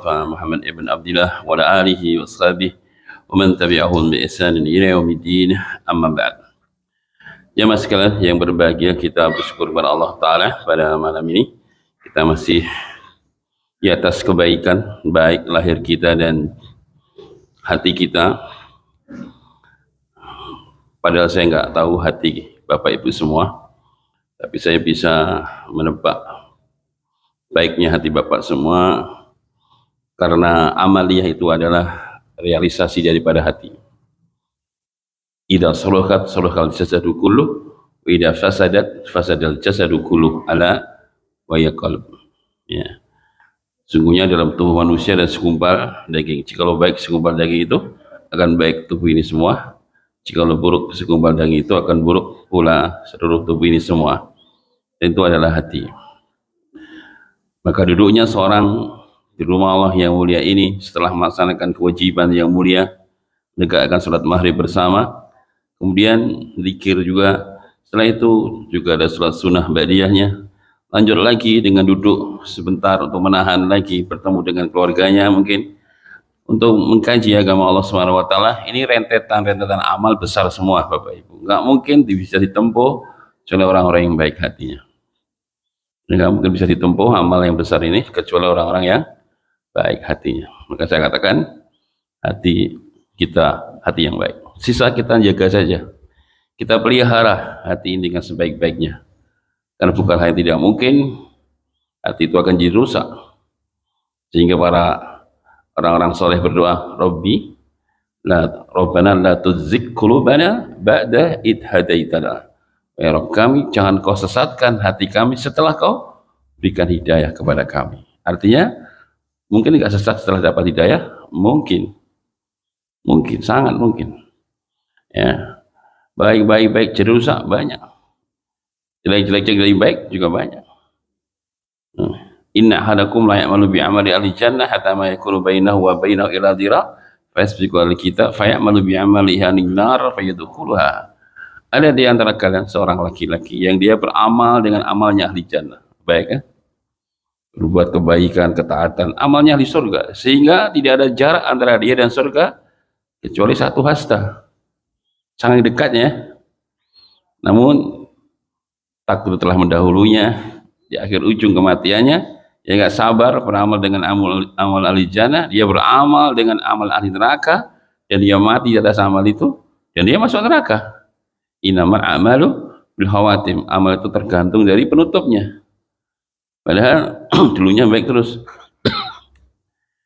Muhammad ibn Abdillah wa ala alihi wa sahbihi wa man tabi'ahum bi ihsanin ila yaumiddin, amma ba'd. Jemaah sekalian yang berbahagia, kita bersyukur kepada Allah Ta'ala pada malam ini kita masih di atas kebaikan, baik lahir kita dan hati kita. Padahal saya nggak tahu hati Bapak Ibu semua, tapi saya bisa menebak baiknya hati Bapak semua, karena amaliyah itu adalah realisasi daripada hati. Idza salahat salahal jasadu kullu, wa idza fasadat fasadal jasadu kullu, ala wa ya qalb. Ya. Sungguhnya dalam tubuh manusia dan segumpal daging. Jikalau baik segumpal daging itu, akan baik tubuh ini semua. Jikalau buruk segumpal daging itu, akan buruk pula seluruh tubuh ini semua. Dan itu adalah hati. Maka duduknya seorang di rumah Allah yang mulia ini setelah melaksanakan kewajiban yang mulia, menegakkan salat maghrib bersama, kemudian zikir juga, setelah itu juga ada salat sunnah ba'diyahnya, lanjut lagi dengan duduk sebentar untuk menahan lagi bertemu dengan keluarganya mungkin untuk mengkaji agama Allah Subhanahu wa taala. Ini rentetan amal besar semua Bapak Ibu. Enggak mungkin bisa ditempuh oleh orang-orang yang baik hatinya. Enggak mungkin bisa ditempuh amal yang besar ini kecuali orang-orang yang baik hatinya. Maka saya katakan hati kita hati yang baik. Sisa kita jaga saja. Kita pelihara hati ini dengan sebaik-baiknya. Karena bukan hal yang tidak mungkin hati itu akan jadi rusak. Sehingga para orang-orang soleh berdoa, Rabbana la tuzigh qulubana ba'da idh hadaitana. Ya Rabb kami, jangan kau sesatkan hati kami setelah kau berikan hidayah kepada kami. Artinya mungkin nggak sesat setelah dapat hidayah? Mungkin, sangat mungkin. Ya, baik jadi rusak banyak, jelek jadi baik juga banyak. Inna ahadakum la ya'malu bi amali ahli jannah hatta ma yakunu bainahu wa bainahu illa dhira' fasbiqu al kitab fa ya'malu bi amali ahli nar fayadkhuluha. Ada di antara kalian seorang laki-laki yang dia beramal dengan amalnya ahli jannah, baik kan? Berbuat kebaikan, ketaatan, amalnya ahli surga, sehingga tidak ada jarak antara dia dan surga kecuali satu hasta, sangat dekatnya. Namun takdir telah mendahulunya, di akhir ujung kematiannya dia nggak sabar beramal dengan amal ahli jannah, dia beramal dengan amal ahli neraka, dan dia mati di atas amal itu dan dia masuk neraka. Innamal a'malu bil khawatim, amal itu tergantung dari penutupnya. Padahal dulunya baik terus.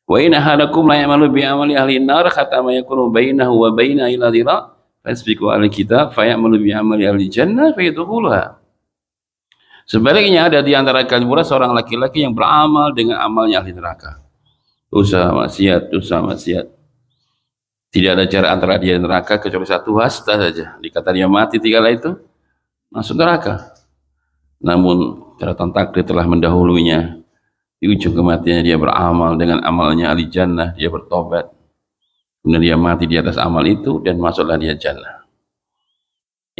Wa inna ahadakum la ya'malu bi amali ahli nar hatta ma yakunu bainahu wa bainaha illa dhira' fasbiqu al kitab fa ya'malu bi amali ahli jannah fayadkhuluha. Sebaliknya ada di antara kalian pula seorang laki-laki yang beramal dengan amalnya ahli neraka. Dosa maksiat. Tidak ada jarak antara dia dan neraka kecuali satu hasta saja. Dikata dia mati tinggal itu masuk neraka. Namun catatan takdir telah mendahulunya, di ujung kematiannya dia beramal dengan amalnya ahli jannah, dia bertobat, kemudian dia mati di atas amal itu dan masuklah dia jannah.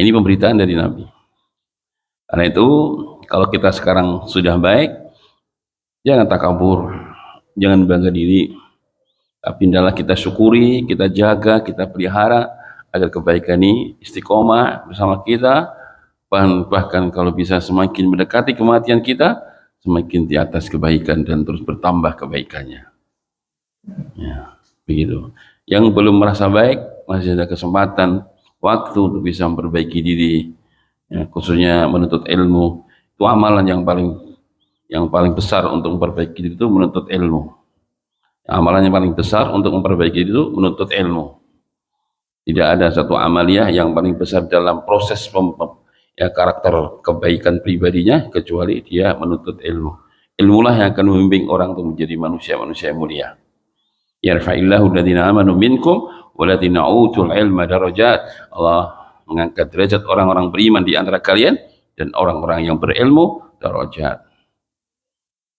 Ini pemberitaan dari Nabi. Karena itu kalau kita sekarang sudah baik, jangan takabur, jangan bangga diri, tapi hendaklah kita syukuri, kita jaga, kita pelihara agar kebaikan ini istiqomah bersama kita. Bahkan kalau bisa semakin mendekati kematian kita, semakin di atas kebaikan dan terus bertambah kebaikannya. Ya, begitu. Yang belum merasa baik, masih ada kesempatan, waktu untuk bisa memperbaiki diri, ya, khususnya menuntut ilmu. Itu amalan yang paling besar untuk memperbaiki diri itu menuntut ilmu. Amalan yang paling besar untuk memperbaiki diri itu menuntut ilmu. Tidak ada satu amaliyah yang paling besar dalam proses karakter kebaikan pribadinya kecuali dia menuntut ilmu. Ilmulah yang akan membimbing orang untuk menjadi manusia yang mulia. Yarfa'illahu alladziina aamanu minkum walladziina utul ilma darajat. Allah mengangkat derajat orang-orang beriman di antara kalian dan orang-orang yang berilmu darajat.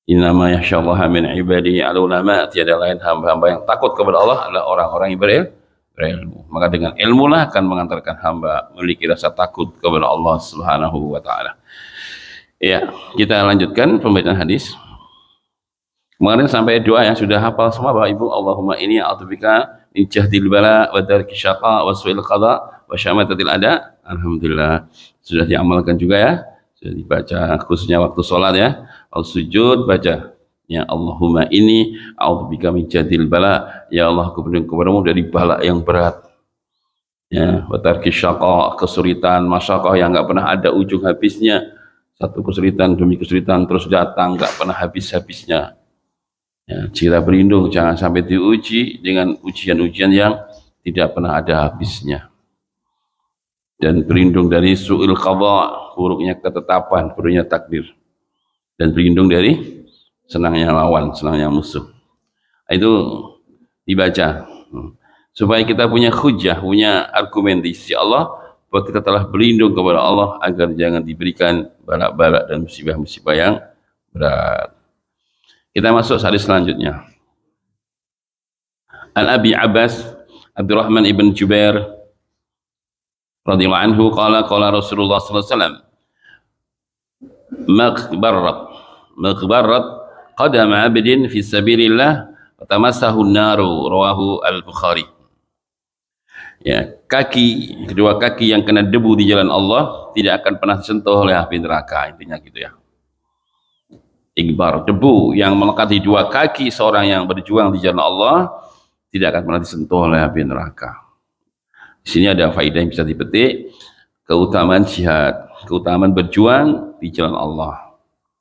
Innama yakhsyallaha min ibadihi al-ulama. Tiada lain hamba-hamba yang takut kepada Allah adalah orang-orang yang berilmu. Maka dengan ilmulah akan mengantarkan hamba memiliki rasa takut kepada Allah Subhanahu wa taala. Ya, kita lanjutkan pembacaan hadis. Kemarin sampai doa yang sudah hafal semua Bapak Ibu. Allahumma inni a'udzubika min jahdil bala wa darki syaqa wa su'il qada wa syamatatil ada. Alhamdulillah sudah diamalkan juga ya. Sudah dibaca khususnya waktu sholat ya. Al sujud baca ya Allahumma inni a'udzubika min jahdil bala. Ya Allah, aku berlindung kepadamu dari bala yang berat. Ya, wa darki syaqa, kesulitan, masyaqah yang enggak pernah ada ujung habisnya. Satu kesulitan demi kesulitan terus datang enggak pernah habis-habisnya. Ya, kita berlindung jangan sampai diuji dengan ujian-ujian yang tidak pernah ada habisnya. Dan berlindung dari su'il qadha, buruknya ketetapan, buruknya takdir. Dan berlindung dari senangnya lawan, senangnya musuh. Itu dibaca supaya kita punya hujah, punya argumen di sisi Allah bahwa kita telah berlindung kepada Allah agar jangan diberikan balak-balak dan musibah-musibah yang berat. Kita masuk hadis selanjutnya. An Abi Abbas Abdurrahman ibn Jubair radhiyallahu anhu qala Rasulullah sallallahu alaihi wasallam maghbarat qadama 'abdin fi sabilillah wa tamassahu an-naru, rawahu al-Bukhari. Ya, kedua kaki yang kena debu di jalan Allah tidak akan pernah disentuh oleh api neraka, intinya gitu ya. Igbar, debu yang melekat di dua kaki seorang yang berjuang di jalan Allah tidak akan pernah disentuh oleh api neraka. Di sini ada faedah yang bisa dipetik, keutamaan jihad, keutamaan berjuang di jalan Allah.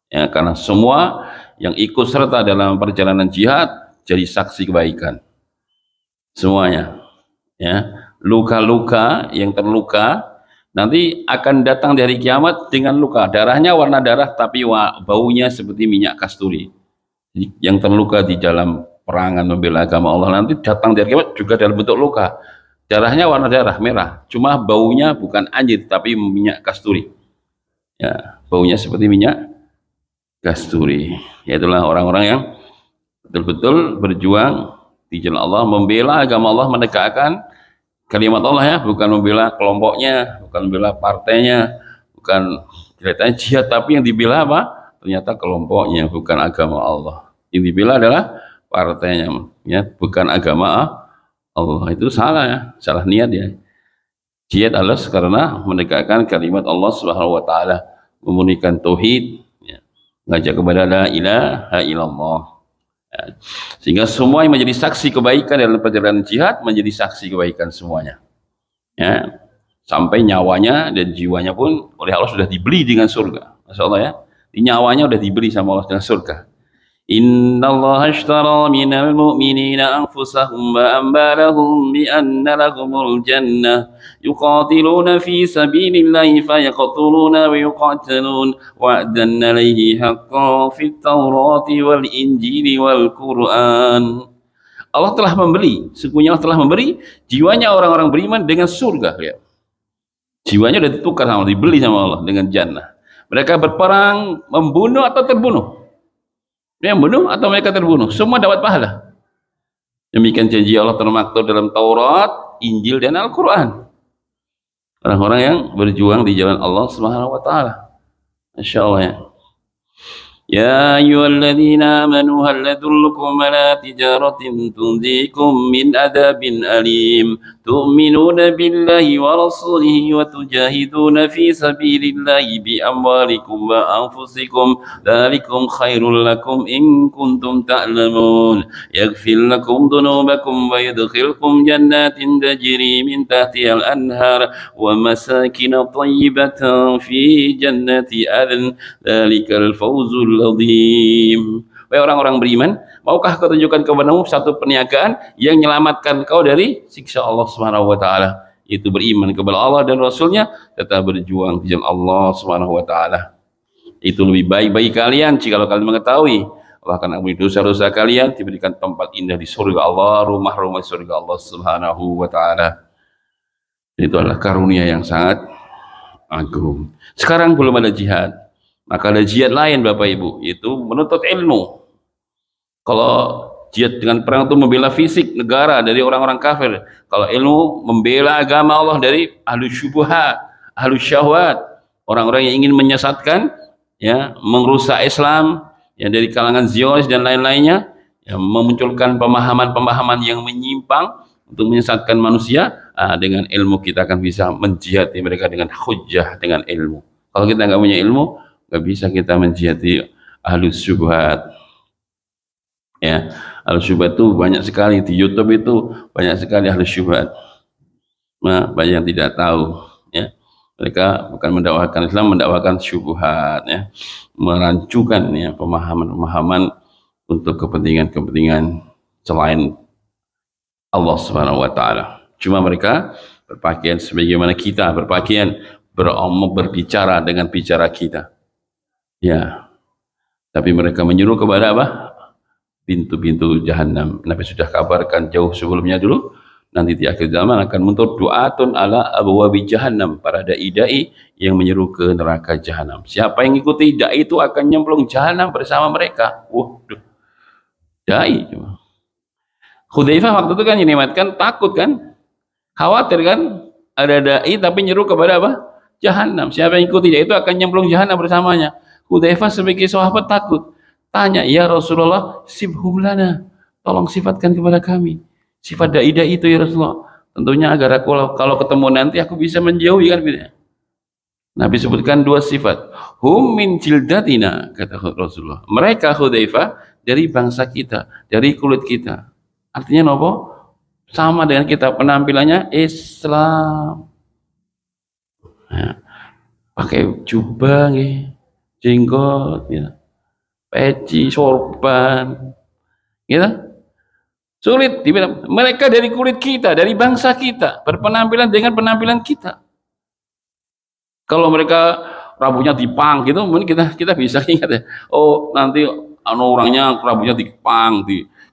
Ya, karena semua yang ikut serta dalam perjalanan jihad jadi saksi kebaikan. Semuanya. Ya, luka-luka yang terluka nanti akan datang dari kiamat dengan luka, darahnya warna darah tapi baunya seperti minyak kasturi. Yang terluka di dalam perangan membela agama Allah nanti datang dari kiamat juga dalam bentuk luka, darahnya warna darah merah, cuma baunya bukan anjir tapi minyak kasturi. Ya, baunya seperti minyak kasturi. Yaitulah orang-orang yang betul-betul berjuang di jalan Allah, membela agama Allah, menegakkan kalimat Allah ya, bukan membela kelompoknya, bukan membela partainya, bukan kelihatannya jihad, tapi yang dibela apa? Ternyata kelompoknya, bukan agama Allah. Yang dibela adalah partainya, ya, bukan agama Allah. Itu salah ya, salah niat ya. Jihad Allah karena menegakkan kalimat Allah Subhanahu wa taala, memurnikan tauhid, ya, ngajak kepada la ilaha illallah. Ya. Sehingga semua yang menjadi saksi kebaikan dalam perjalanan jihad menjadi saksi kebaikan semuanya. Ya. Sampai nyawanya dan jiwanya pun oleh Allah sudah dibeli dengan surga. Masya Allah ya. Nyawanya sudah dibeli sama Allah dengan surga. Innallaha ashtara minal mu'minina anfusahum wa ambalahum bi anna lahumul jannah yuqatiluna fi sabilillahi fayaqtuluna wa yuqatalun wa'dan alayhi haqqan fit tawrati wal injili wal Qur'an. Allah telah membeli, sesungguhnya Allah telah memberi jiwanya orang-orang beriman dengan surga ya. Jiwanya sudah ditukar sama Allah, dibeli sama Allah dengan jannah. Mereka berperang, membunuh atau terbunuh. Yang bunuh atau mereka terbunuh, semua dapat pahala. Demikian janji Allah termaktub dalam Taurat, Injil dan Al-Quran. Orang-orang yang berjuang di jalan Allah Subhanahu wa taala. Masya Allah ya. Ya ayyuhalladzina amanu hal adullukum ala tijaratin tunzikum min adabin alim tu'minuna billahi wa rasulihi wa tujahiduna fi sabilillahi bi amwalikum wa anfusikum dzalikum khairul lakum in kuntum ta'lamun yaghfir lakum dhunubakum wa yudkhilkum jannatin tajri min tahtiha al-anhar wa masakin thayyibatan fi jannati adn dzalikal fawzul azim. Wahai orang-orang beriman, maukah kau tunjukkan kepadamu satu perniagaan yang menyelamatkan kau dari siksa Allah Subhanahu wa taala, yaitu beriman kepada Allah dan Rasulnya tetap berjuang di jalan Allah Subhanahu wa taala. Itu lebih baik bagi kalian jika kalian mengetahui Allah akan ampuni dosa-dosa kalian, diberikan tempat indah di surga Allah, rumah-rumah surga Allah Subhanahu wa taala. Itu adalah karunia yang sangat agung. Sekarang belum ada jihad, maka ada jihad lain Bapak Ibu, yaitu menuntut ilmu. Kalau jihad dengan perang itu membela fisik negara dari orang-orang kafir, kalau ilmu membela agama Allah dari ahlu syubhat, ahlu syahwat, orang-orang yang ingin menyesatkan, ya, merusak Islam, yang dari kalangan Zionis dan lain-lainnya, yang memunculkan pemahaman-pemahaman yang menyimpang untuk menyesatkan manusia. Dengan ilmu kita akan bisa menjihati mereka dengan hujjah, dengan ilmu. Kalau kita nggak punya ilmu, nggak bisa kita menjihati ahlus syubhat. Ya, ahlus syubhat itu banyak sekali di YouTube, itu banyak sekali ahlus syubhat. Nah, banyak yang tidak tahu. Ya, mereka bukan mendakwakan Islam, mendakwakan syubhat, ya, merancukan ya pemahaman-pemahaman untuk kepentingan-kepentingan selain Allah Subhanahu wa taala. Cuma mereka berpakaian sebagaimana kita berpakaian, berbicara dengan bicara kita. Ya. Tapi mereka menyuruh kepada apa? Pintu-pintu jahanam. Nabi sudah kabarkan jauh sebelumnya dulu, nanti di akhir zaman akan muncul du'atun ala abwabi jahannam, para dai-dai yang menyeru ke neraka jahanam. Siapa yang ikuti dai itu akan nyemplung jahanam bersama mereka. Waduh. Dai cuma. Hudzaifah waktu itu kan dinimatkan, takut kan, khawatir kan, ada dai tapi nyeru kepada apa? Jahanam. Siapa yang ikuti dai itu akan nyemplung jahanam bersamanya. Hudzaifah sebagai sahabat takut, tanya, ya Rasulullah, sibhum lana, tolong sifatkan kepada kami sifat dai-dai itu ya Rasulullah, tentunya agar aku kalau ketemu nanti aku bisa menjauhi kan. Nabi sebutkan dua sifat, hum min jildatina, kata Rasulullah, mereka Hudzaifah dari bangsa kita, dari kulit kita. Artinya apa? Sama dengan kita, penampilannya Islam. Nah, pakai jubah, jenggot, ya, peci, sorban, gitu. Sulit dibilang. Mereka dari kulit kita, dari bangsa kita, berpenampilan dengan penampilan kita. Kalau mereka rambutnya dipang gitu, mungkin kita bisa ingat ya. Oh, nanti orangnya rambutnya dipang,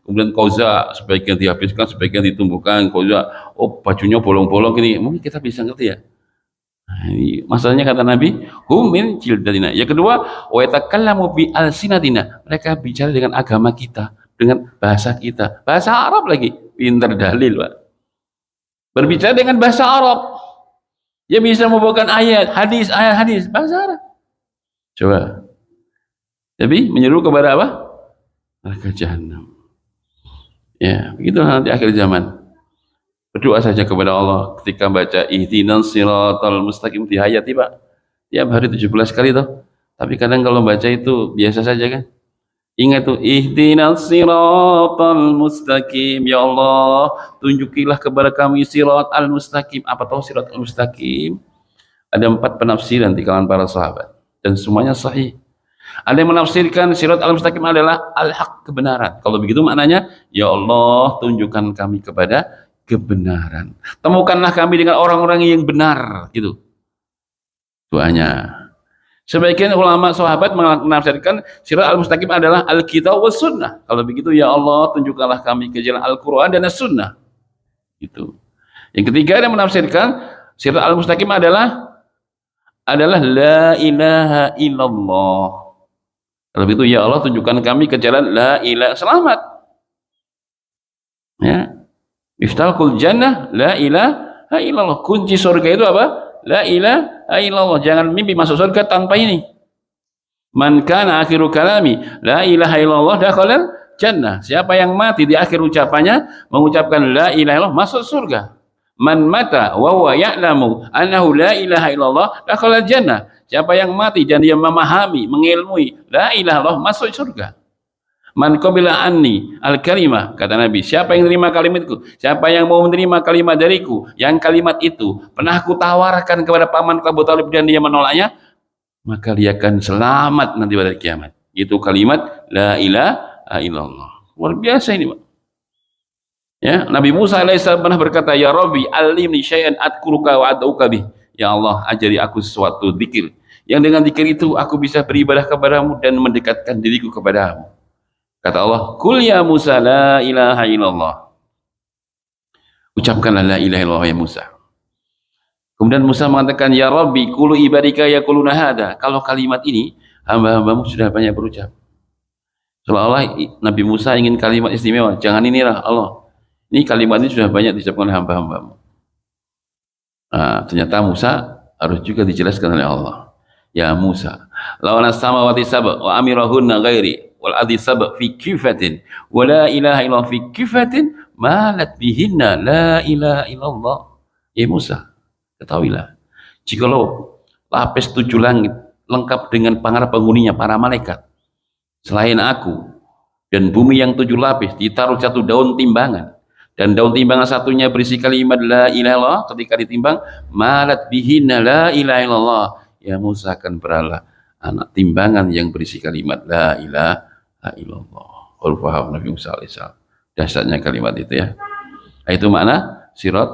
kemudian koza sebagian dihabiskan, sebagian ditumbuhkan, koza, oh bajunya bolong-bolong gini, mungkin kita bisa ngerti ya. Nah, ini masalahnya kata Nabi, hum min jildatina. Yang kedua, wa yatakallamu bi alsinatina, mereka bicara dengan agama kita, dengan bahasa kita, bahasa Arab lagi, pintar dalil Pak. Berbicara dengan bahasa Arab, dia bisa membawakan ayat hadis bahasa Arab. Coba. Tapi menyeru kepada apa? Neraka jahanam. Ya, begitulah nanti akhir zaman. Berdoa saja kepada Allah ketika baca ihdinas siratal mustaqim di hayati Pak. Tiap hari 17 kali toh. Tapi kadang kalau baca itu biasa saja kan. Ingat tuh, ihdinas siratal mustaqim, ya Allah, tunjukilah kepada kami sirat al-mustaqim. Apa tahu sirat al-mustaqim? Ada 4 penafsiran di kalangan para sahabat dan semuanya sahih. Ada yang menafsirkan sirat al-mustaqim adalah al-haq, kebenaran. Kalau begitu maknanya, ya Allah, tunjukkan kami kepada kebenaran. Temukanlah kami dengan orang-orang yang benar, gitu. Doanya. Sebagian ulama sahabat menafsirkan sirat al-mustaqim adalah al-kitab was sunnah. Kalau begitu ya Allah, tunjukkanlah kami ke jalan Al-Qur'an dan as-sunnah. Gitu. Yang ketiga yang menafsirkan sirat al-mustaqim adalah la ilaha illallah. Kalau begitu ya Allah, tunjukkan kami ke jalan la ilaha, selamat. Ya. Miftahul jannah la ilaha illallah. Kunci surga itu apa? La ilaha illallah. Jangan mimpi masuk surga tanpa ini. Man kana akhiru kalami la ilaha illallah dakhalal jannah. Siapa yang mati di akhir ucapannya mengucapkan la ilaha illallah, masuk surga. Man mata wa huwa ya'lamu annahu la ilaha illallah dakhalal jannah. Siapa yang mati dan dia memahami, mengilmui la ilaha illallah, masuk surga. Man qabila anni al-kalimah, kata Nabi, siapa yang menerima kalimatku, siapa yang mau menerima kalimat dariku, yang kalimat itu pernah aku tawarkan kepada pamanku Abu Thalib dan dia menolaknya, maka dia akan selamat nanti pada kiamat. Itu kalimat la ilaha illallah. Luar biasa ini, Pak. Ya, Nabi Musa alaihissalam pernah berkata, ya Rabbi alimni syai'an adkuruka wa ad'uka bih. Ya Allah, ajari aku sesuatu zikir yang dengan zikir itu aku bisa beribadah kepadamu dan mendekatkan diriku kepadamu. Kata Allah, kul ya Musa la ilaha illallah. Ucapkanlah la ilaha illallah ya Musa. Kemudian Musa mengatakan, ya Rabbi kulu ibadika yakuluna hadha. Kalau kalimat ini hamba-hambamu sudah banyak berucap. Seolah-olah Nabi Musa ingin kalimat istimewa. Jangan inilah Allah. Ini kalimat ini sudah banyak diucapkan oleh hamba-hambamu. Nah, ternyata Musa harus juga dijelaskan oleh Allah. Ya Musa, lawana samawati sab'a wa amirahunna ghairi wal ardi sab' fi kifatin wa la ilaha illallah fi kifatin malat bihinna la ilaha illallah. Ya Musa, ketahuilah, jikalau lapis 7 langit lengkap dengan para penghuninya, para malaikat, selain aku, dan bumi yang 7 lapis ditaruh 1 daun timbangan, dan daun timbangan satunya berisi kalimat la ilaha illallah, ketika ditimbang malat bihinna la ilaha illallah, ya Musa akan beralah anak timbangan yang berisi kalimat la ilaha illallah. Baru paham Nabi Musa alaihissalam dahsyatnya kalimat itu ya. Itu makna sirat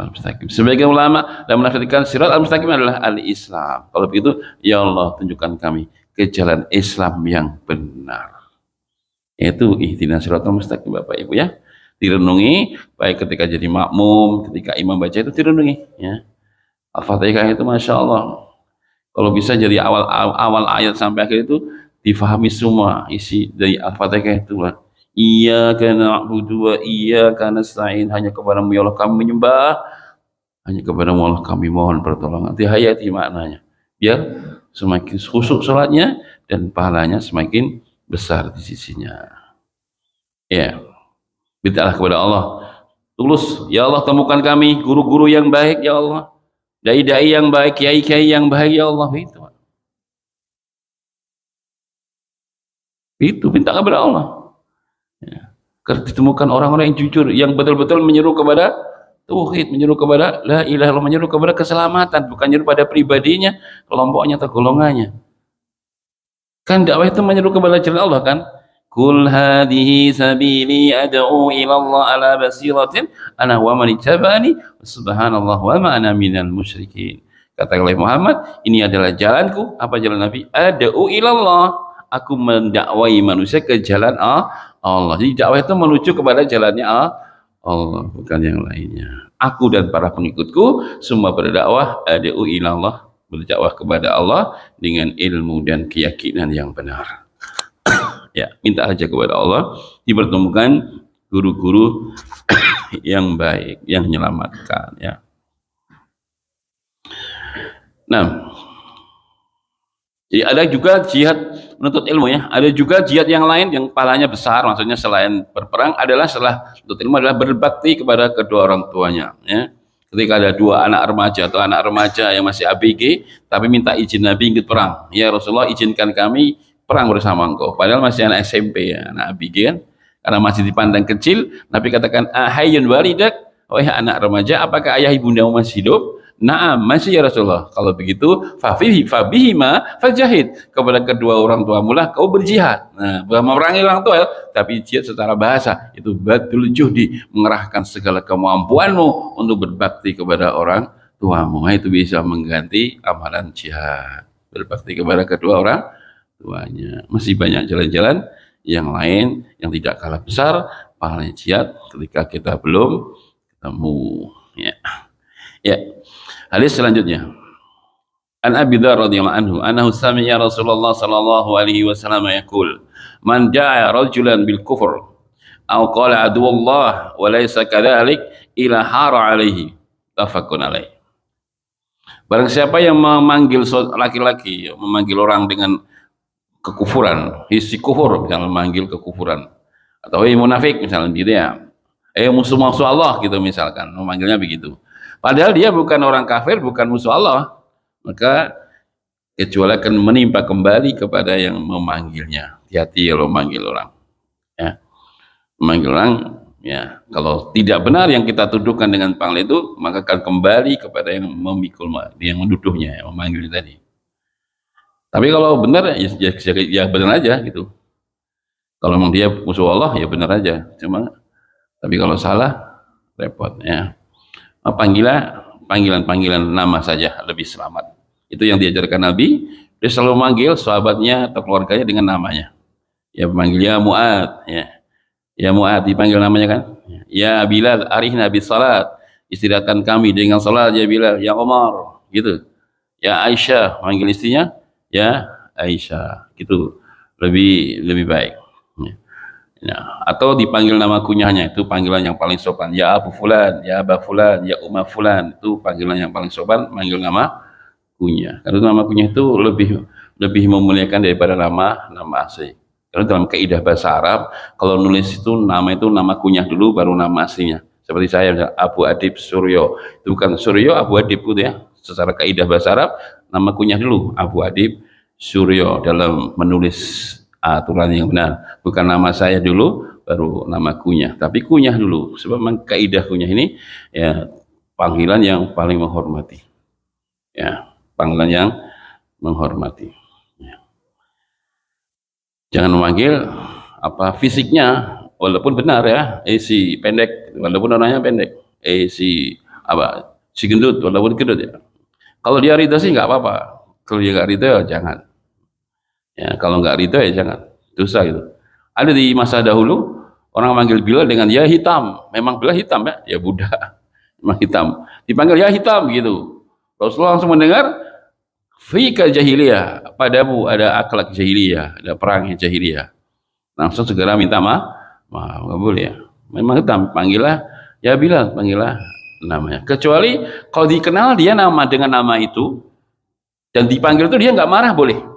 al-mustaqim. Sebagian ulama dan menafsirkan sirat al-mustaqim adalah al-Islam. Kalau begitu, ya Allah tunjukkan kami ke jalan Islam yang benar. Itu ihdinas siratal mustaqim, Bapak Ibu ya. Direnungi baik ketika jadi makmum, ketika imam baca itu direnungi ya. Al-Fatihah itu Masya Allah, kalau bisa jadi awal ayat sampai akhir itu difahami semua isi dari Al-Fatihah itu. Iyyaka na'budu wa iyyaka nasta'in, hanya kepadamu ya Allah kami menyembah, hanya kepadamu Allah kami mohon pertolongan. Dihayati maknanya, biar semakin khusyuk salatnya dan pahalanya semakin besar di sisinya. Ya, mintalah kepada Allah tulus, ya Allah temukan kami guru-guru yang baik ya Allah, dai-dai yang baik, kiai-kiai yang baik ya Allah. Itu minta kepada Allah ya. Ditemukan orang-orang yang jujur, yang betul-betul menyeru kepada tauhid, menyeru kepada la ilaha illallah, menyeru kepada keselamatan, bukan menyeru pada pribadinya, kelompoknya atau golongannya. Kan dakwah itu menyeru kepada jalan Allah kan. Kul hadhihi sabili ad'u ila Allah ala basiratin ana wa man ittaba'ani subhanallah wa ma ana minal musyrikin. Kata Muhammad, ini adalah jalanku. Apa jalan Nabi? Ad'u ila Allah, aku mendakwai manusia ke jalan Allah. Jadi dakwah itu menuju kepada jalannya Allah, bukan yang lainnya. Aku dan para pengikutku semua berdakwah ad'u ila Allah, berdakwah kepada Allah dengan ilmu dan keyakinan yang benar. Ya, minta aja kepada Allah dipertemukan guru-guru yang baik, yang menyelamatkan ya. Nah, jadi ada juga jihad menuntut ilmu ya. Ada juga jihad yang lain yang pahalanya besar, maksudnya selain berperang adalah setelah menuntut ilmu adalah berbakti kepada kedua orang tuanya ya. Ketika ada 2 anak remaja atau anak remaja yang masih ABG tapi minta izin Nabi ikut perang, ya Rasulullah izinkan kami perang bersama engkau, padahal masih anak SMP ya, anak ABG kan, karena masih dipandang kecil. Nabi katakan ahayyun walidak, wahai anak remaja, apakah ayah ibundamu masih hidup? Naam, masih ya Rasulullah. Kalau begitu fabihima fajahid, kepada kedua orang tuamu lah kau berjihad. Nah, bukan memerangi orang tua, tapi jihad secara bahasa itu badul juhdi, mengerahkan segala kemampuanmu untuk berbakti kepada orang tuamu. Nah, itu bisa mengganti amalan jihad, berbakti kepada kedua orang tuanya. Masih banyak jalan-jalan yang lain yang tidak kalah besar pahalanya jihad ketika kita belum ketemu ya. Ya. Hadis selanjutnya. An Abi Dzar radhiyallahu anhu sami'a Rasulullah sallallahu alaihi wasallam yaqul man ja'a rajulan bil kufr aw qala aduwallah wa laysa kadzalik ila hara alaihi, tafaqun alaihi. Barang siapa yang memanggil laki-laki, memanggil orang dengan kekufuran, isi kufur, misalnya memanggil kekufuran, atau munafik misalnya gitu ya, musuh-musuh Allah gitu misalkan, memanggilnya begitu, padahal dia bukan orang kafir, bukan musuh Allah, maka kecuali akan menimpa kembali kepada yang memanggilnya. Hati-hati kalau memanggil orang ya, memanggil orang ya, kalau tidak benar yang kita tuduhkan dengan panggil itu, maka akan kembali kepada yang memikul, yang menuduhnya, yang memanggil tadi. Tapi kalau benar ya benar aja gitu. Kalau memang dia musuh Allah ya benar aja. Cuma tapi kalau salah repot ya. Panggilan nama saja lebih selamat. Itu yang diajarkan Nabi. Dia selalu manggil sahabatnya atau keluarganya dengan namanya. Ya panggil ya Mu'ad ya. Ya Mu'ad dipanggil namanya kan. Ya Bilal arihna bis salat. Istirahatkan kami dengan salat ya Bilal. Ya Omar gitu. Ya Aisyah manggil istrinya ya Aisyah, gitu lebih baik ya. Atau dipanggil nama kunyahnya, itu panggilan yang paling sopan. Ya Abu Fulan, ya Aba Fulan, ya Umma Fulan, itu panggilan yang paling sopan, manggil nama kunyah. Karena nama kunyah itu lebih memuliakan daripada nama asli. Karena dalam kaidah bahasa Arab, kalau nulis itu nama kunyah dulu, baru nama aslinya. Seperti saya, misalnya, Abu Adib Suryo. Itu bukan Suryo, Abu Adib gitu ya. Secara kaidah bahasa Arab, nama kunyah dulu, Abu Adib Suryo dalam menulis aturan yang benar. Bukan nama saya dulu, baru nama kunyah. Tapi kunyah dulu. Sebab memang kaidah kunyah ini ya panggilan yang paling menghormati. Ya, panggilan yang menghormati. Jangan memanggil fisiknya, walaupun benar ya, si pendek, walaupun orangnya pendek, si si gendut, walaupun gendut ya. Kalau dia ridho sih nggak apa-apa, kalau dia nggak ridho ya jangan. Ya kalau nggak ridho ya jangan, dosa gitu. Ada di masa dahulu orang manggil Bilal dengan ya hitam, memang Bilal hitam ya Buddha, memang hitam, dipanggil ya hitam gitu. Rasulullah langsung mendengar. Fika jahiliyah, padamu ada akhlak jahiliyah, ada perang jahiliyah. Langsung segera minta maaf, nggak boleh ya. Memang hitam, panggillah ya Bilal, panggillah namanya. Kecuali kalau dikenal dia nama dengan nama itu dan dipanggil itu dia nggak marah boleh.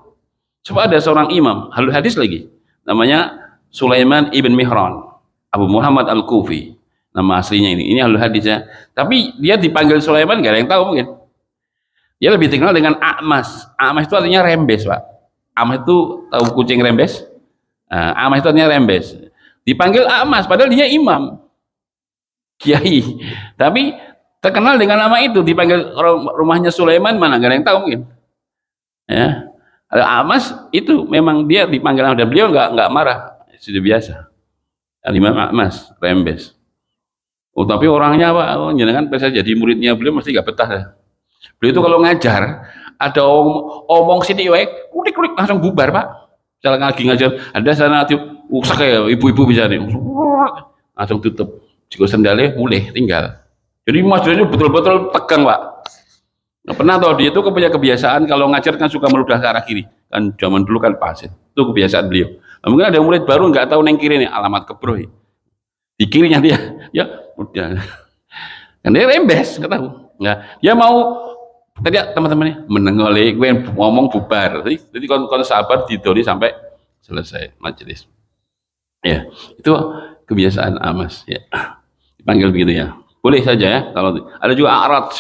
Coba ada seorang imam, ahli hadis lagi, namanya Sulaiman ibn Mihran, Abu Muhammad Al-Kufi, nama aslinya ini ahli hadis ya. Tapi dia dipanggil Sulaiman nggak ada yang tahu mungkin. Dia lebih dikenal dengan A'mas. A'mas itu artinya rembes, Pak. A'mas itu tahu kucing rembes? A'mas itu artinya rembes. Dipanggil A'mas, padahal dia imam, kiai. Tapi terkenal dengan nama itu. Dipanggil rumahnya Sulaiman mana? Gak ada yang tahu mungkin. Ya, A'mas itu memang dia dipanggil dan beliau nggak marah, sudah biasa. Imam A'mas, rembes. Oh, tapi orangnya Pak, jangan bisa jadi muridnya beliau mesti nggak betah ya. Beliau itu kalau ngajar ada omong sini kulik langsung bubar Pak. Cara lagi ngajar ada sana usak ya ibu-ibu bisa nih langsung tutup. Jika sendalnya mulai tinggal. Jadi mas itu betul-betul tegang Pak. Nggak pernah tahu dia itu punya kebiasaan kalau ngajar kan suka meludah ke arah kiri. Kan zaman dulu kan pasir. Itu kebiasaan beliau. Nah, mungkin ada murid baru nggak tahu neng kiri nih alamat kebro. Di kirinya dia ya udah. Kan dia rembes nggak tahu. Nah, dia mau tadi teman-temannya menengoli gue ngomong bubar jadi kon sabar didoli sampai selesai majelis ya itu kebiasaan Amas ya dipanggil begitu ya boleh saja ya kalau ada juga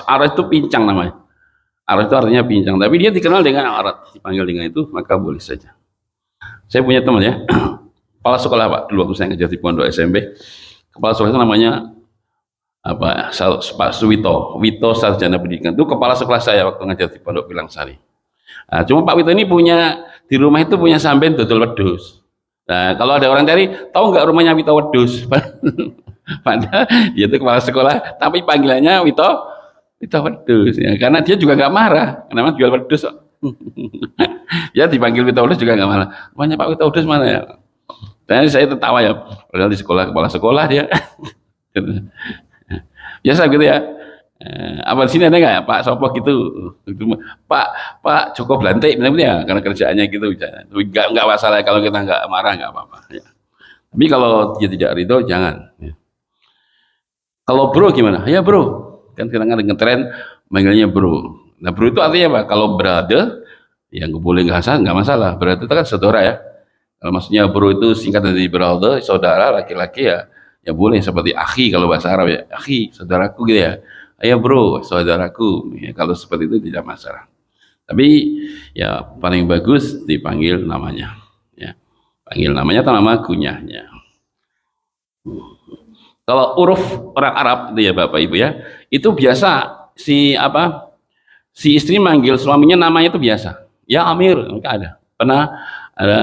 arat itu pincang namanya arat itu artinya pincang tapi dia dikenal dengan arat dipanggil dengan itu maka boleh saja saya punya teman ya kepala sekolah Pak dulu waktu saya ngajar di Pondok SMP kepala sekolah itu namanya Pak Wito Sarjana Pendidikan itu kepala sekolah saya waktu ngajar di Pondok Pilang Sari. Nah, cuma Pak Wito ini punya di rumah itu punya sampean dodol wedhus. Nah, kalau ada orang dari tahu nggak rumahnya Wito wedhus? Padahal dia itu kepala sekolah, tapi panggilannya Wito wedhus ya, karena dia juga nggak marah, kenapa jual wedhus? Ya dipanggil Wito wedhus juga nggak marah. Rumahnya Pak Wito wedhus mana ya? Dan saya tertawa ya, padahal di sekolah kepala sekolah dia. Biasa gitu ya. Apa di sini ada nggak Pak Sopo gitu? Pak Joko Blantik ya karena kerjaannya gitu. Nggak masalah kalau kita nggak marah nggak apa-apa. Ya. Tapi kalau dia tidak ridho jangan. Ya. Kalau bro gimana? Ya bro. Kan kadang-kadang ngetren manggilnya bro. Nah bro itu artinya apa? Kalau brother yang boleh nggak masalah. Brother itu kan saudara ya. Kalau maksudnya bro itu singkat dari brother, saudara laki-laki ya. Ya boleh seperti akhi kalau bahasa Arab ya, akhi, saudaraku gitu ya. Ayo bro, saudaraku. Ya, kalau seperti itu tidak masalah. Tapi ya paling bagus dipanggil namanya. Ya, panggil namanya atau nama kunyahnya. Kalau uruf orang Arab itu ya Bapak Ibu ya, itu biasa si istri manggil suaminya namanya itu biasa. Ya Amir, enggak ada. Pernah ada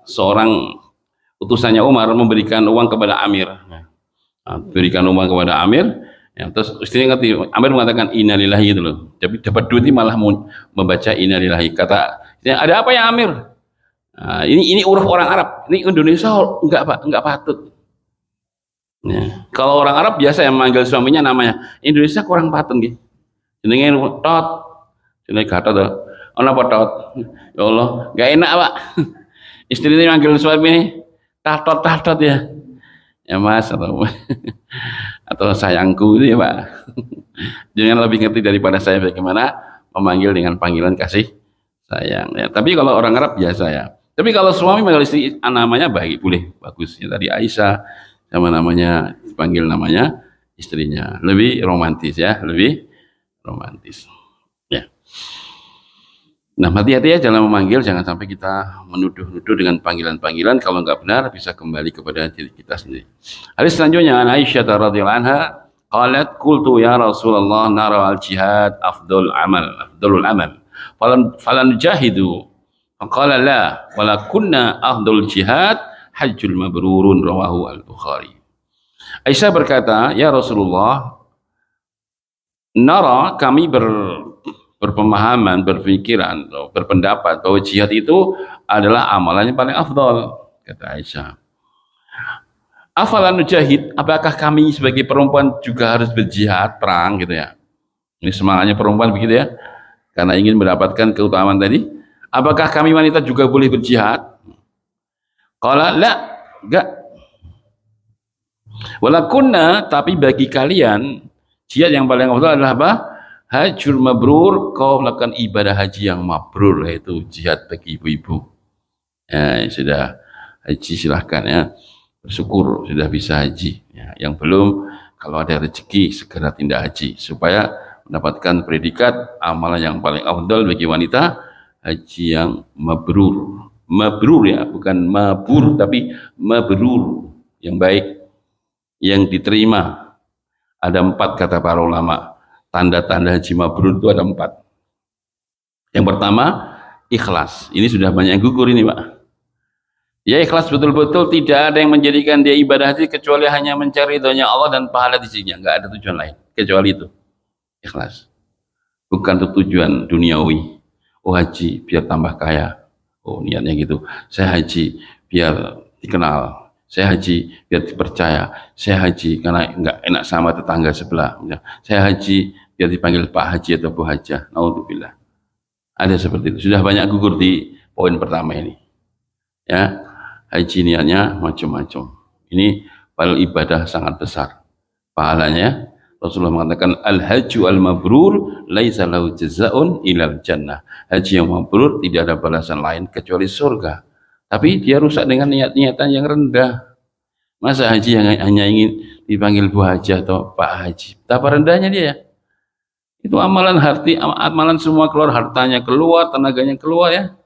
seorang utusannya Umar memberikan uang kepada Amir. Berikan uang kepada Amir, ya, terus istrinya ngerti, Amir mengatakan innalillahi gitu loh. Tapi dapat duit ini malah membaca innalillahi. Kata, ada apa ya Amir? Nah, ini uruf orang Arab. Ini Indonesia enggak Pak, enggak patut. Ya. Kalau orang Arab biasa yang manggil suaminya namanya, Indonesia kurang patut gitu. Jenenge tot, jenenge gatot tuh. Ono apa tot? Ya Allah, enggak enak Pak. Istrinya manggil suami tatot ya. Ya Mas atau sayangku itu ya Pak. Jangan lebih ngerti daripada saya bagaimana memanggil dengan panggilan kasih sayang ya. Tapi kalau orang Arab biasa ya. Tapi kalau suami manggil istri namanya baik, boleh, bagus. Ya, tadi Aisyah sama namanya dipanggil namanya istrinya, lebih romantis ya, lebih romantis. Ya. Nah, hati-hati ya dalam memanggil, jangan sampai kita menuduh-nuduh dengan panggilan-panggilan, kalau nggak benar bisa kembali kepada diri kita sendiri. Hadis selanjutnya, Aisyah radhiyallahu anha qalat qultu ya Rasulullah nara al-jihad afdalul amal falan jahidu faqala la wala kunna afdalul jihad hajjul mabrurun rawahu al-Bukhari. Aisyah berkata, ya Rasulullah, nara, kami berpemahaman, berpikiran, berpendapat bahwa jihad itu adalah amalan yang paling afdal, kata Aisyah. Afalan nujahid, apakah kami sebagai perempuan juga harus berjihad, perang gitu ya? Ini semangatnya perempuan begitu ya, karena ingin mendapatkan keutamaan tadi. Apakah kami wanita juga boleh berjihad? Qala la, enggak. Walakunna, tapi bagi kalian jihad yang paling afdal adalah apa? Hajjul mabrur, kau melakukan ibadah haji yang mabrur, yaitu jihad bagi ibu-ibu. Ya, sudah haji silahkan ya, bersyukur sudah bisa haji. Ya, yang belum, kalau ada rezeki segera tindak haji supaya mendapatkan predikat amalan yang paling afdal bagi wanita, haji yang mabrur. Mabrur ya, bukan mabur tapi mabrur, yang baik, yang diterima. Ada 4 kata para ulama. Tanda-tanda haji mabrur itu ada 4. Yang pertama, ikhlas. Ini sudah banyak yang gugur ini, Pak. Ya, ikhlas betul-betul, tidak ada yang menjadikan dia ibadah haji kecuali hanya mencari ridhonya Allah dan pahala di sisinya. Enggak ada tujuan lain kecuali itu. Ikhlas. Bukan untuk tujuan duniawi. Oh, haji biar tambah kaya. Oh, niatnya gitu. Saya haji biar dikenal. Saya haji biar dipercaya. Saya haji karena enggak enak sama tetangga sebelah. Saya haji biar dipanggil Pak Haji atau Bu Hajah. Naudzubillah. Ada seperti itu. Sudah banyak gugur di poin pertama ini. Ya, haji niatnya macam-macam. Ini padahal ibadah sangat besar. Pahalanya Rasulullah mengatakan al-hajju al-mabrur laisa lahu jazaa'un ilal jannah. Haji yang mabrur tidak ada balasan lain kecuali surga. Tapi dia rusak dengan niat-niatan yang rendah. Masa haji yang hanya ingin dipanggil Bu Haji atau Pak Haji? Betapa rendahnya dia ya. Itu amalan amalan semua keluar, hartanya keluar, tenaganya keluar ya.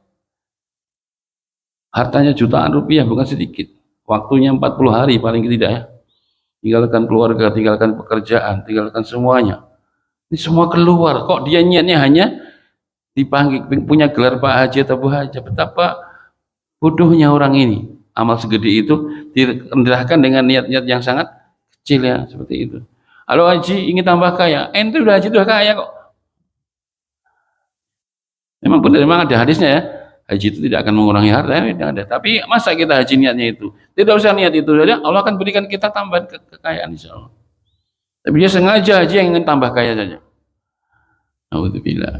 Hartanya jutaan rupiah, bukan sedikit. Waktunya 40 hari paling tidak ya. Tinggalkan keluarga, tinggalkan pekerjaan, tinggalkan semuanya. Ini semua keluar. Kok dia niatnya hanya dipanggil, punya gelar Pak Haji atau Bu Haji? Betapa bodohnya orang ini. Amal segede itu direndahkan dengan niat-niat yang sangat kecil ya, seperti itu. Halo haji, ingin tambah kaya. Ente udah haji udah kaya kok. Memang benar, memang ada hadisnya ya. Haji itu tidak akan mengurangi harta, ya, tidak ada. Tapi masa kita haji niatnya itu? Tidak usah niat itu saja, Allah akan berikan kita tambahan kekayaan insyaallah. Tapi dia sengaja haji yang ingin tambah kaya saja. Alhamdulillah.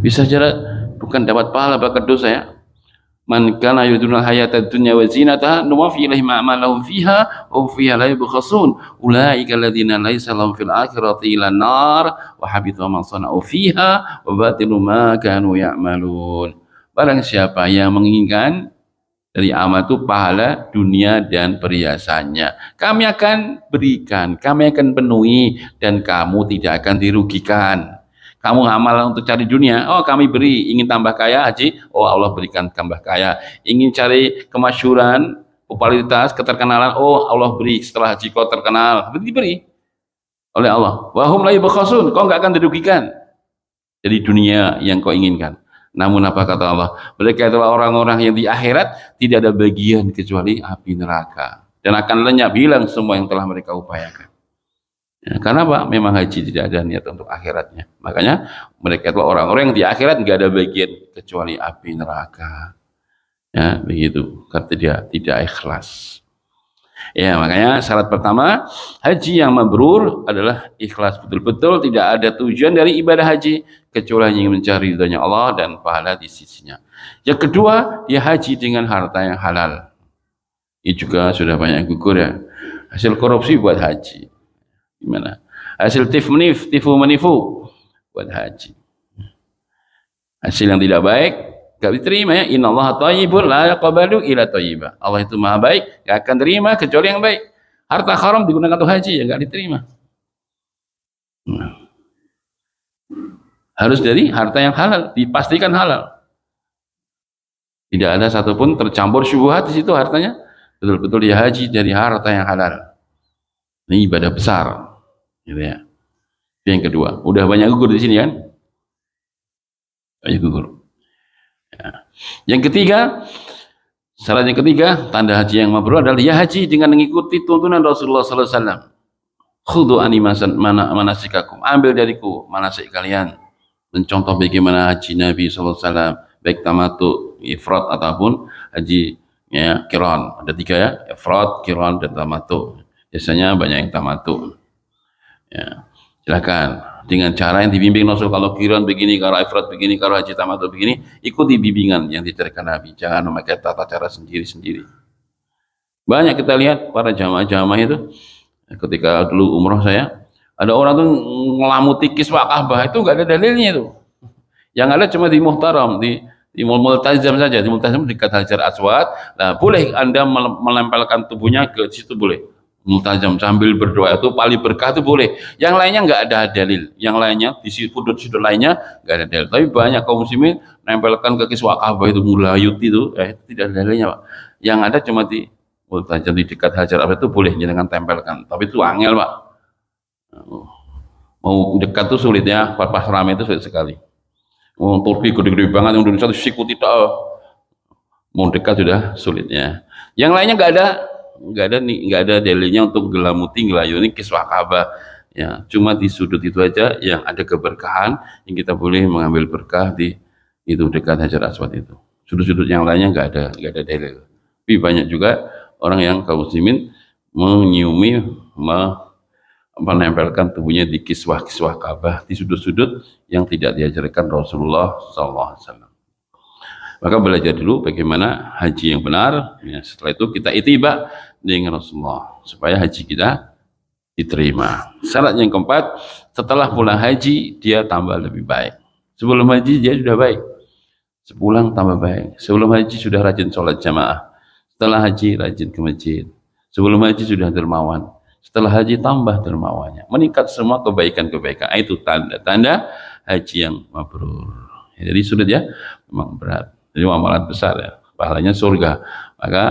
Bisa jarak bukan dapat pahala bahkan dosa ya. Man kana yuridul hayatad dunya wa zinataha nuwaffi ilaihim a'malahum fiha wa hum fiha la yubkhasun ulaika alladziina laysa lahum fil akhirati illa nar wa habita ma sana'u fiha wa batilu ma kanu ya'malun. Barang siapa yang menginginkan dari amal itu pahala dunia dan perhiasannya, kami akan berikan, kami akan penuhi, dan kamu tidak akan dirugikan. Kamu amal untuk cari dunia, oh kami beri. Ingin tambah kaya haji, oh Allah berikan tambah kaya. Ingin cari kemasyhuran, popularitas, keterkenalan, oh Allah beri. Setelah haji kau terkenal, diberi oleh Allah. Wahum la yubkhasun, kau enggak akan dirugikan dari dunia yang kau inginkan. Namun apa kata Allah? Mereka adalah orang-orang yang di akhirat tidak ada bagian kecuali api neraka, dan akan lenyap hilang semua yang telah mereka upayakan. Ya, karena apa? Memang haji tidak ada niat untuk akhiratnya. Makanya mereka adalah orang-orang yang di akhirat nggak ada bagian kecuali api neraka. Ya, begitu. Karena dia tidak ikhlas. Ya, makanya syarat pertama haji yang mabrur adalah ikhlas betul-betul, tidak ada tujuan dari ibadah haji kecuali ingin mencari ridhonya Allah dan pahala di sisinya. Yang kedua, dia haji dengan harta yang halal. Ini juga sudah banyak gugur ya. Hasil korupsi buat haji. Gimana? Hasil tifu menifu buat haji. Hasil yang tidak baik Gak diterima ya. Innallaha thayyibun la yaqbalu illa thayyiba. Allah itu maha baik, gak akan terima kecuali yang baik. Harta haram digunakan untuk haji ya gak diterima. Nah, harus dari harta yang halal, dipastikan halal. Tidak ada satupun tercampur syubhat di situ hartanya. Betul-betul dia haji dari harta yang halal. Ini ibadah besar, gitu ya. Itu yang kedua. Udah banyak gugur di sini kan? Banyak gugur. Ya. Yang ketiga, syarat yang ketiga, tanda haji yang mabrur adalah dia haji dengan mengikuti tuntunan Rasulullah sallallahu alaihi wasallam. Khudhu anni manasikakum, ambil dariku manasik kalian. Mencontoh bagaimana haji Nabi sallallahu alaihi wasallam, baik tamattu, ifrad ataupun haji ya qiran. Ada tiga ya, ifrad, qiran dan tamattu. Biasanya banyak yang tamattu. Ya, silakan dengan cara yang dibimbing Rasul. Kalau qiran begini, kalau ifrad begini, kalau haji tamattu begini, ikuti bimbingan yang diceritakan Nabi. Jangan memakai tata cara sendiri-sendiri. Banyak kita lihat para jamaah-jamaah itu ketika dulu umroh saya, ada orang tuh ngelamuti kiswah Ka'bah, itu nggak ada dalilnya itu. Yang ada cuma di Muhtaram, di Multazam saja. Di Multazam dekat Hajar Aswad. Nah, boleh Anda melempelkan tubuhnya ke situ, boleh. Multazam sambil berdoa itu paling berkah itu boleh. Yang lainnya nggak ada dalil. Yang lainnya di sudut-sudut lainnya nggak ada dalil. Tapi banyak kaum muslimin nempelkan ke kiswah Ka'bah itu mulayut itu, itu tidak ada dalilnya, Pak. Yang ada cuma di Multazam di dekat Hajar Aswad itu boleh jangan tempelkan. Tapi itu angel, Pak. Mau dekat tuh sulit ya, pas ramai itu sulit sekali. Mau Turki gede-gede banget, yang Indonesia itu siku tidak. Mau dekat sudah sulitnya. Yang lainnya nggak ada dalilnya untuk gelamuti ngelayuni kiswah Ka'bah. Ya, cuma di sudut itu aja yang ada keberkahan yang kita boleh mengambil berkah di itu dekat Hajar Aswad itu. Sudut-sudut yang lainnya nggak ada dalil. Tapi banyak juga orang yang kaum muslimin menyiumi, menempelkan tubuhnya di kiswah-kiswah Ka'bah di sudut-sudut yang tidak diajarkan Rasulullah SAW. Maka belajar dulu bagaimana haji yang benar. Ya, setelah itu kita itiba dengan Rasulullah supaya haji kita diterima. Syarat yang keempat, setelah pulang haji dia tambah lebih baik. Sebelum haji dia sudah baik, sepulang tambah baik. Sebelum haji sudah rajin sholat jamaah, setelah haji rajin ke masjid. Sebelum haji sudah dermawan, setelah haji tambah dermawannya, meningkat semua kebaikan-kebaikan. Itu tanda-tanda haji yang mabrur. Ya, jadi sudah ya, memang berat. Jadi amalan besar ya, pahalanya surga. Maka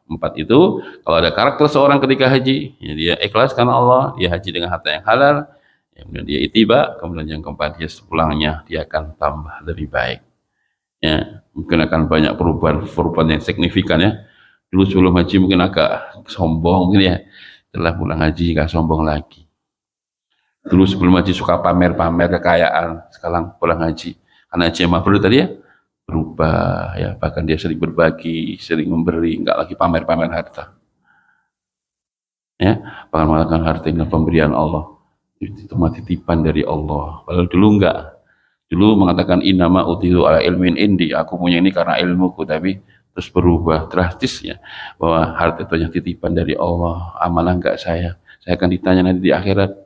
empat itu, kalau ada karakter seorang ketika haji, ya dia ikhlas karena Allah, dia haji dengan harta yang halal, kemudian dia itiba, kemudian yang keempat dia sepulangnya dia akan tambah lebih baik. Ya, mungkin akan banyak perubahan yang signifikan ya. Dulu sebelum haji mungkin agak sombong mungkin ya. Setelah pulang haji nggak sombong lagi. Dulu sebelum haji suka pamer-pamer kekayaan, sekarang pulang haji karena haji yang mabrur tadi ya berubah ya, bahkan dia sering berbagi, sering memberi, nggak lagi pamer-pamer harta. Ya, bahkan mengatakan harta ini pemberian Allah, itu mah titipan dari Allah. Padahal dulu enggak. Dulu mengatakan innama utitu ala ilmin indi, aku punya ini karena ilmuku, tapi terus berubah drastis ya, bahwa harta itu yang titipan dari Allah, amanah enggak saya akan ditanya nanti di akhirat.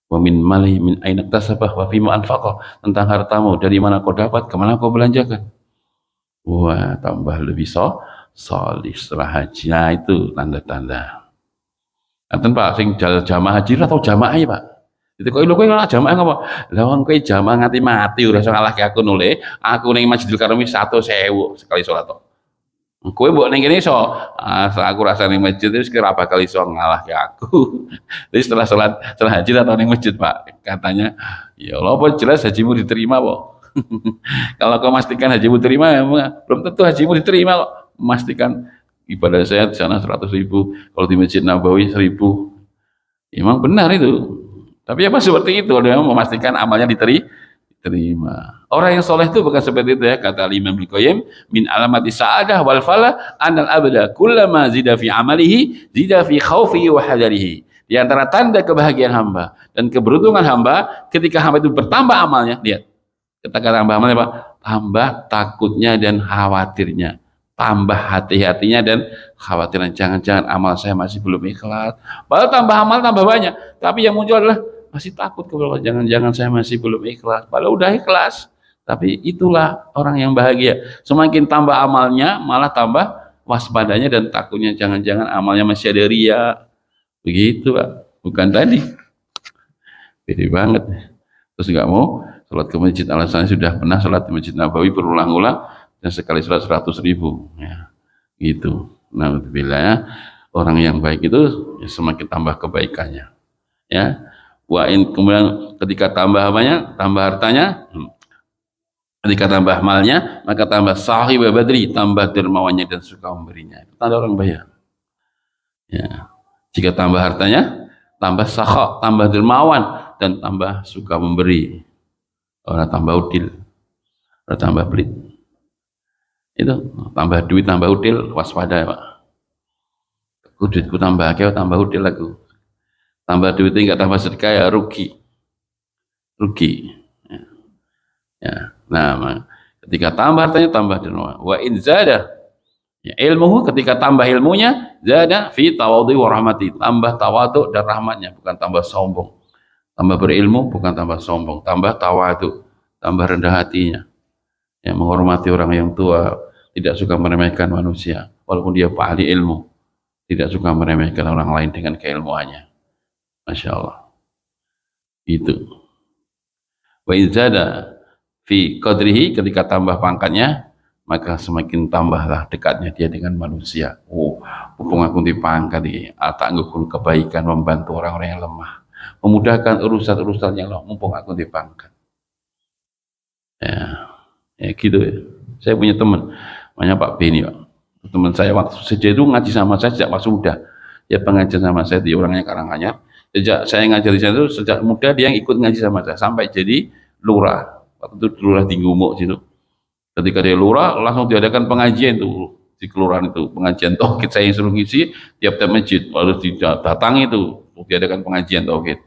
Wa min mali min aina tasabah wa fima anfaqah, tentang hartamu dari mana kau dapat, kemana kau belanjakan. Wah, tambah lebih solih setelah haji. Nah, itu tanda-tanda. Nanti Pak, sing jamaah haji atau jamaah ya Pak? Itu kok kowe ora jamaah ngapa? Lah wong kowe jamaah nganti mati ora iso ngalahke aku nule. Aku ning Masjidil Karam 100.000 sekali salat. Kowe mbok ning kene iso, aku rasa ning masjid wis kira bakal iso ngalahke aku. Jadi setelah haji atau ning masjid Pak, katanya, ya Allah apa jelas hajimu diterima kok. Kalau kau pastikan hajimu diterima, belum tentu hajimu diterima kok. Memastikan ibadah saya di sana 100.000, kalau di Masjid Nabawi 1.000. Emang benar itu. Tapi apa seperti itu, dia memastikan amalnya diterima. Orang yang soleh itu bukan seperti itu ya, kata Imam Ibnu Qayyim, min alamati sa'adah wal falah anal abda kullama zida fi amalihi zida fi khaufihi wa hadarihi. Di antara tanda kebahagiaan hamba dan keberuntungan hamba ketika hamba itu bertambah amalnya, lihat. Kata tambah amalnya Pak, tambah takutnya dan khawatirnya, tambah hati-hatinya dan khawatiran, jangan-jangan amal saya masih belum ikhlas. Padahal tambah amal tambah banyak, tapi yang muncul adalah masih takut kepada jangan-jangan saya masih belum ikhlas. Padahal udah ikhlas, Tapi itulah orang yang bahagia. Semakin tambah amalnya, malah tambah waspadanya dan takutnya jangan-jangan amalnya masih ada ria. Begitu, Pak. Bukan tadi. Beda banget. Terus nggak mau sholat ke masjid, alasannya sudah pernah sholat di Masjid Nabawi berulang-ulang dan sekali sholat 100.000. Ya, gitu. Nah, bila ya, orang yang baik itu ya, semakin tambah kebaikannya. Ya, kemudian ketika tambah apanya, tambah hartanya, ketika tambah malnya, maka tambah sahib badri, tambah dermawannya dan suka memberinya. Itu tanda orang baik. Ya. Jika tambah hartanya, tambah sakha, tambah dermawan dan tambah suka memberi. Orang tambah udil, orang tambah pelit. Itu tambah duit, tambah udil, waspada, Pak. Duitku tambah akeh, tambah udil aku. Tambah duitnya enggak tambah sedekah ya rugi. Rugi. Ya. Nah, ketika tambah hartanya tambah dermawan. Wa in zada, ya, ilmuhu, ketika tambah ilmunya, zada fi tawadhu wa rahmati, tambah tawadhu dan rahmatnya, bukan tambah sombong. Tambah berilmu bukan tambah sombong, tambah tawadhu, tambah rendah hatinya. Ya, menghormati orang yang tua, tidak suka meremehkan manusia walaupun dia ahli ilmu, tidak suka meremehkan orang lain dengan keilmuannya. Masya Allah. Itu. Wa in zada fi qadrihi, ketika tambah pangkatnya, maka semakin tambahlah dekatnya dia dengan manusia. Oh, mumpung aku dipangkat ini, tak ngukul kebaikan, membantu orang-orang yang lemah, memudahkan urusan-urusan yang lemah, mumpung aku dipangkat. Ya, ya gitu ya. Saya punya teman, namanya Pak Beni, Pak. Teman saya waktu sejak itu ngaji sama saya sejak masih muda. Dia pengajian sama saya, di orangnya Karanganyar. Sejak saya ngajar di sana itu, sejak muda dia yang ikut ngaji sama saya, sampai jadi lurah. Waktu itu lurah di Gumuk situ. Ketika dia lurah, langsung diadakan pengajian tuh di kelurahan itu, pengajian tauhid. Saya yang suruh ngisi tiap-tiap masjid, lalu didatangi itu diadakan pengajian tauhid.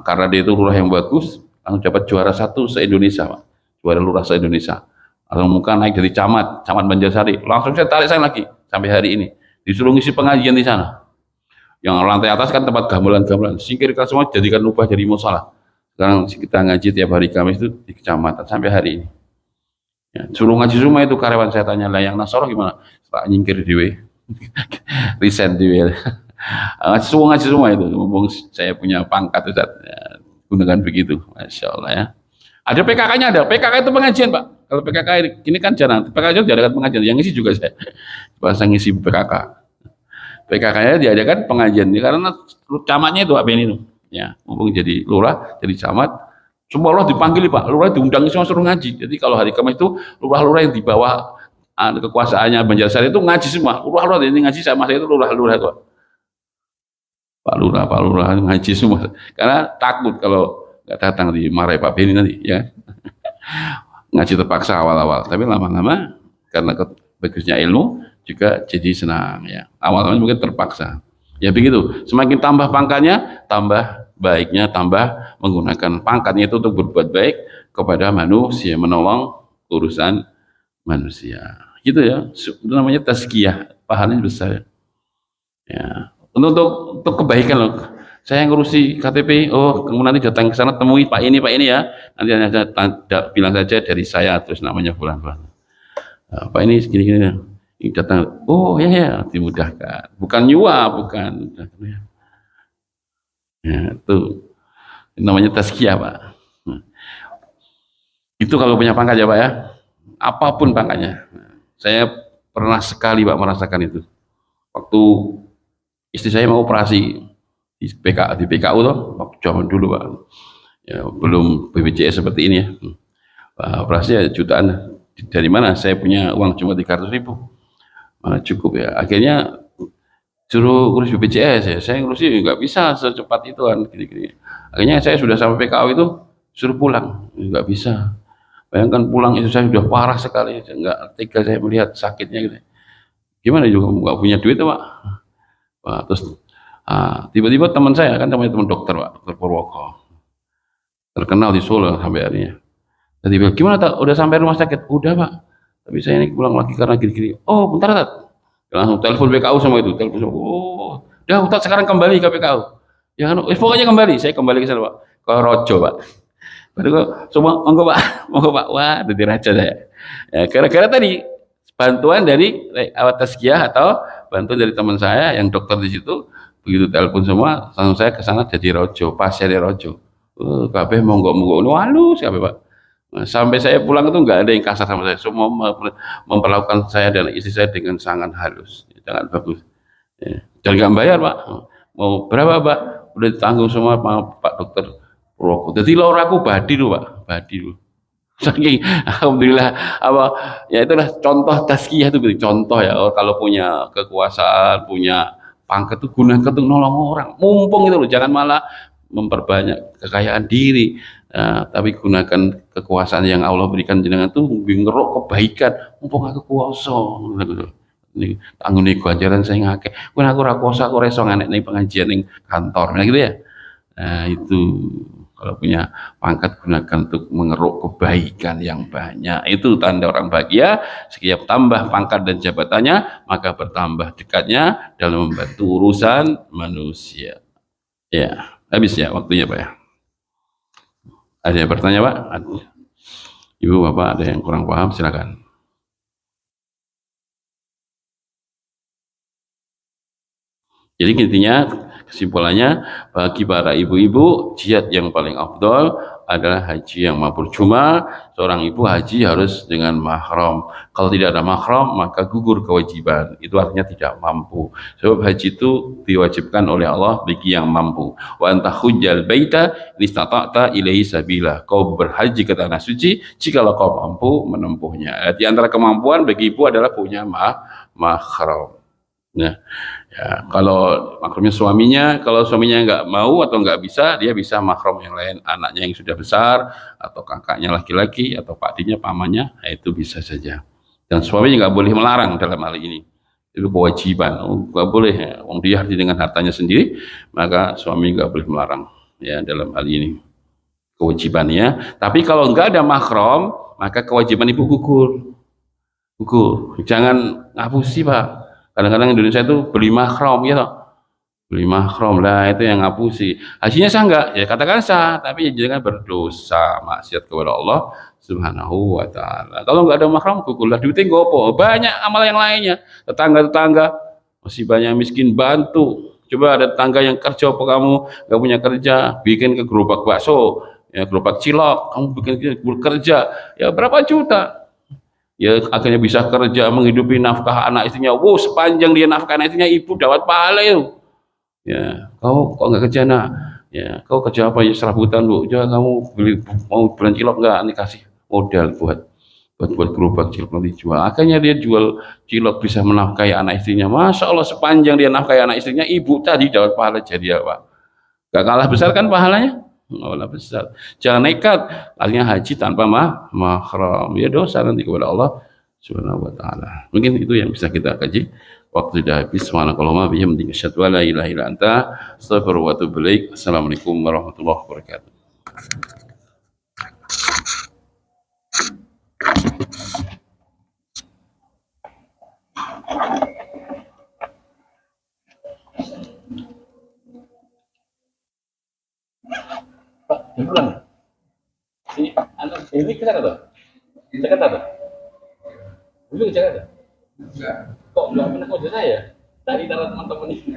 Karena dia itu lurah yang bagus, langsung dapat juara 1 se-Indonesia, Pak. Juara lurah se-Indonesia. Langsung muka naik dari camat Banjarsari. Langsung saya tarik saya lagi sampai hari ini. Disuruh ngisi pengajian di sana. Yang lantai atas kan tempat gamelan-gamelan. Singkirkan semua, jadikan ubah jadi musala. Sekarang kita ngaji tiap hari Kamis itu di kecamatan sampai hari ini. Ya, suruh ngaji semua itu karyawan, saya tanya lah yang Nasoro gimana? Pak nyingkir diwe, resign diwe. Ngaji semua itu. Mumpung saya punya pangkat Ustaz, ya, gunakan begitu, Masya Allah ya. Ada PKK-nya, ada PKK itu pengajian, Pak. Kalau PKK ini kan jarang, PKK itu diadakan pengajian. Yang ngisi juga saya, bahasa ngisi PKK. PKK-nya diadakan pengajian karena camatnya itu Pak Beni itu. Ya, mumpung jadi lurah, jadi camat, semua lurah dipanggil, Pak. Lurah diundang semua suruh ngaji. Jadi kalau hari Kamis itu lurah-lurah yang di bawah kekuasaannya Banjarsari itu ngaji semua. Lurah-lurah ini ngaji sama saya itu lurah-lurah itu. Pak Lurah ngaji semua. Karena takut kalau nggak datang dimarahi Pak Beni nanti, ya. Ngaji terpaksa awal-awal, tapi lama-lama karena bagusnya ilmu juga jadi senang, ya. Awal-awal mungkin terpaksa. Ya begitu, semakin tambah pangkatnya, tambah baiknya, tambah menggunakan pangkatnya itu untuk berbuat baik kepada manusia, menolong urusan manusia. Gitu ya, itu namanya tazkiyah, pahalanya besar. Ya, untuk kebaikan loh. Saya ngurusi KTP, oh kamu nanti datang ke sana temui Pak ini ya. Nanti bilang saja dari saya, terus namanya bulan-bulan. Pak ini segini-gini. Datang, oh ya dimudahkan, bukan nyuap, bukan ya, itu namanya tazkiyah, Pak. Itu kalau punya pangkat ya Pak ya, apapun pangkatnya. Saya pernah sekali Pak merasakan itu waktu istri saya mau operasi di PKU tuh, waktu zaman dulu Pak ya, belum BPJS seperti ini ya. Operasi ya jutaan, dari mana saya punya uang cuma 300.000, mana cukup ya, akhirnya suruh urus BPJS ya, saya ngurusi nggak bisa secepat itu kan, gini-gini. Akhirnya saya sudah sampai PKU itu suruh pulang, nggak bisa. Bayangkan pulang itu saya sudah parah sekali, nggak tega saya melihat sakitnya gitu. Gimana juga nggak punya duit Pak. Wah, terus tiba-tiba teman saya kan namanya teman dokter Pak, dokter Purwoko, terkenal di Solo sampai harinya. Jadi gimana tak udah sampai rumah sakit? Udah Pak, tapi saya ini pulang lagi karena gini-gini. Oh bentar Tat, langsung telepon PKU sama itu, telepon sama, oh udah Tat sekarang kembali ke PKU. Ya kan, pokoknya kembali, saya kembali ke sana Pak, ke Rojo Pak. Baru kok semua monggo Pak, monggo Pak. Wah, jadi raja saya. Ya, gara-gara tadi bantuan dari awat tazkiyah atau bantuan dari teman saya yang dokter di situ, begitu telepon semua, langsung saya ke sana jadi rojo, pasien rojo. Kabeh monggo-monggo halus kabeh Pak. Nah, sampai saya pulang itu nggak ada yang kasar sama saya, semua memperlakukan saya dan istri saya dengan sangat halus, sangat bagus. Ya. Dan nggak bayar Pak, mau berapa Pak? Udah ditanggung semua sama Pak Dokter Purwoko. Jadi lor aku badi loh Pak, badi loh. Saking alhamdulillah apa ya itulah contoh tazkiyah itu contoh ya kalau punya kekuasaan, punya pangkat itu gunakan untuk nolong orang, mumpung itu loh, jangan malah memperbanyak kekayaan diri. Tapi gunakan kekuasaan yang Allah berikan jenengan tuh ngeruk kebaikan, mumpung aku kuasa. Ini tanggung nih ganjaran saya ngake. Kun aku ra kuasa aku reso nganek ning pengajian ning kantor. Nah gitu ya. Nah itu kalau punya pangkat gunakan untuk mengeruk kebaikan yang banyak. Itu tanda orang bahagia. Setiap tambah pangkat dan jabatannya, maka bertambah dekatnya dalam membantu urusan manusia. Ya, habis ya waktunya Pak ya. Ada yang bertanya Pak? Ibu Bapak ada yang kurang paham silakan. Jadi intinya kesimpulannya bagi para ibu-ibu jihad yang paling afdol adalah haji yang mabrur. Cuma seorang ibu haji harus dengan mahram. Kalau tidak ada mahram maka gugur kewajiban. Itu artinya tidak mampu. Sebab haji itu diwajibkan oleh Allah bagi yang mampu. Wa anta hujjal baita istata'ta ilaihi sabila. Kau berhaji ke tanah suci jikalau kau mampu menempuhnya. Di antara kemampuan bagi ibu adalah punya mahram. Nah, ya, kalau mahramnya suaminya, kalau suaminya nggak mau atau nggak bisa, dia bisa mahram yang lain, anaknya yang sudah besar, atau kakaknya laki-laki, atau pakdinya, pamannya, nah itu bisa saja. Dan suaminya nggak boleh melarang dalam hal ini. Itu kewajiban, nggak boleh. Ya. Dia harus dengan hartanya sendiri, maka suami nggak boleh melarang ya dalam hal ini kewajibannya. Tapi kalau nggak ada mahram, maka kewajiban ibu gugur. Gugur. Jangan ngapusi Pak. Kadang-kadang Indonesia itu beli mahram gitu, beli mahram lah itu yang ngapusi. Hajinya sah enggak? Ya katakan sah, tapi jangan berdosa maksiat kepada Allah Subhanahu wa taala. Kalau enggak ada mahram gugurlah duitnya gopo. Banyak amal yang lainnya. Tetangga-tetangga masih banyak miskin bantu. Coba ada tetangga yang kerja apa kamu enggak punya kerja, bikin ke gerobak bakso, ya gerobak cilok, kamu bikin kerja, ya berapa juta? Ya akhirnya bisa kerja menghidupi nafkah anak istrinya. Wow, sepanjang dia nafkah anak istrinya ibu dapat pahala itu. Ya, kau kok nggak kerja nak? Ya, kau kerja apa ya serabutan Bu? Coba kamu beli mau bulan cilok nggak? Nih kasih modal buat gerobak cilok nanti jual. Akhirnya dia jual cilok bisa menafkahi anak istrinya. Masya Allah sepanjang dia nafkahi anak istrinya, ibu tadi dapat pahala jadi apa? Gak kalah besar kan pahalanya? Allah besar. Jangan nekat akhirnya haji tanpa mahram. Ya dosa nanti kepada Allah Subhanahu wa taala. Mungkin itu yang bisa kita kaji. Waktu sudah habis. Subhanakallahumma bihamdika asyhadu an la ilaha illa anta astaghfiruka wa atubu ilaik. Assalamualaikum warahmatullahi wabarakatuh. Pak, pulang. Ini ke Jakarta? Di Jakarta? Dulu ke Jakarta? Enggak. Kok nggak pernah kerja saya? Tadi taruh teman-teman ini.